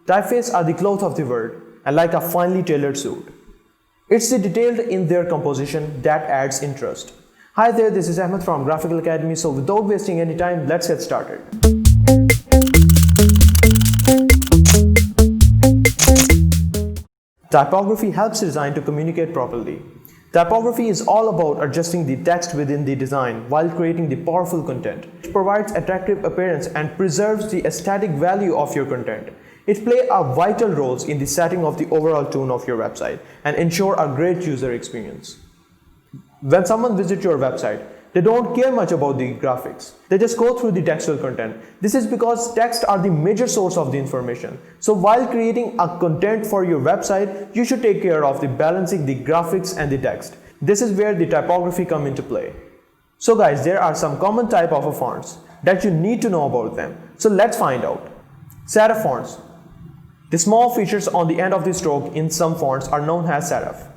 Typefaces are the cloth of the word and like a finely tailored suit. It's the detail in their composition that adds interest. Hi there, this is Ahmed from Graphical Academy. So without wasting any time, let's get started. Typography helps design to communicate properly. Typography is all about adjusting the text within the design while creating the powerful content. It provides attractive appearance and preserves the aesthetic value of your content. It plays a vital role in the setting of the overall tone of your website and ensure a great user experience. When someone visits your website, they don't care much about the graphics. They just go through the textual content. This is because text are the major source of the information. So while creating a content for your website, you should take care of the balancing the graphics and the text. This is where the typography come into play. So guys, there are some common type of fonts that you need to know about them. So let's find out. Serif fonts. The small features on the end of the stroke in some fonts are known as serif.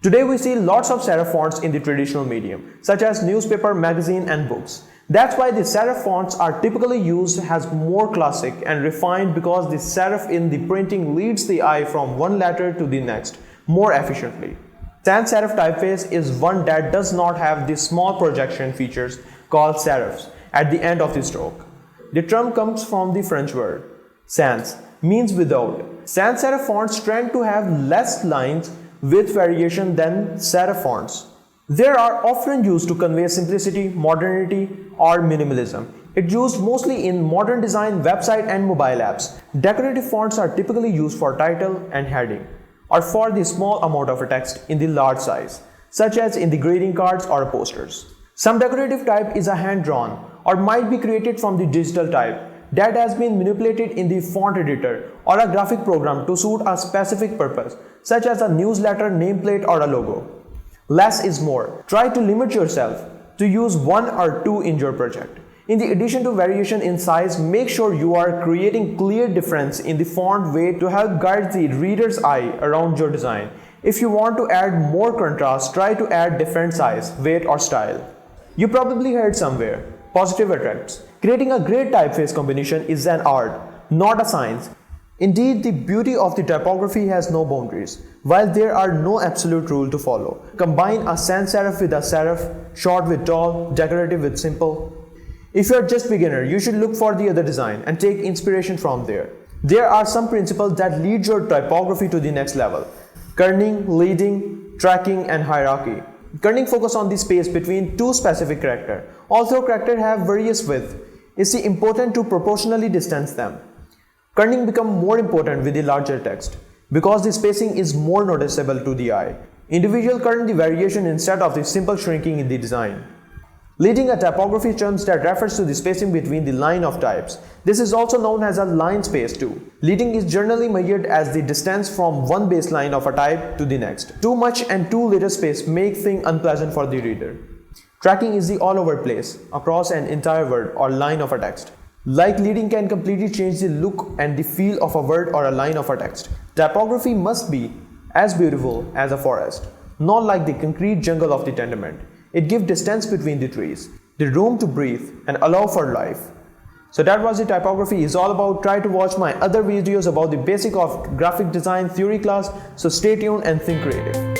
Today we see lots of serif fonts in the traditional medium, such as newspaper, magazine and books. That's why the serif fonts are typically used as more classic and refined because the serif in the printing leads the eye from one letter to the next more efficiently. Sans serif typeface is one that does not have the small projection features called serifs at the end of the stroke. The term comes from the French word sans, means without. Sans serif fonts tend to have less lines with variation than serif fonts. They are often used to convey simplicity, modernity, or minimalism. It's used mostly in modern design, website, and mobile apps. Decorative fonts are typically used for title and heading, or for the small amount of text in the large size, such as in the greeting cards or posters. Some decorative type is a hand-drawn, or might be created from the digital type that has been manipulated in the font editor or a graphic program to suit a specific purpose, such as a newsletter, nameplate, or a logo. Less is more. Try to limit yourself to use one or two in your project. In the addition to variation in size, make sure you are creating clear difference in the font weight to help guide the reader's eye around your design. If you want to add more contrast, try to add different size, weight, or style. You probably heard somewhere, positive attracts. Creating a great typeface combination is an art, not a science. Indeed, the beauty of the typography has no boundaries. While there are no absolute rule to follow, combine a sans serif with a serif, short with tall, decorative with simple. If you are just beginner, you should look for the other design and take inspiration from there. There are some principles that lead your typography to the next level: kerning, leading, tracking, and hierarchy. Kerning focus on the space between two specific characters. Although characters have various width, it's important to proportionally distance them. Kerning becomes more important with the larger text because the spacing is more noticeable to the eye. Individual kern the variation instead of the simple shrinking in the design. Leading a typography term that refers to the spacing between the line of types. This is also known as a line space too. Leading is generally measured as the distance from one baseline of a type to the next. Too much and too little space make things unpleasant for the reader. Tracking is the all over place across an entire word or line of a text. Like leading can completely change the look and the feel of a word or a line of a text. Typography must be as beautiful as a forest, not like the concrete jungle of the tenement. It gives distance between the trees, the room to breathe and allow for life. So that was the typography is all about. Try to watch my other videos about the basic of graphic design theory class. So stay tuned and think creative.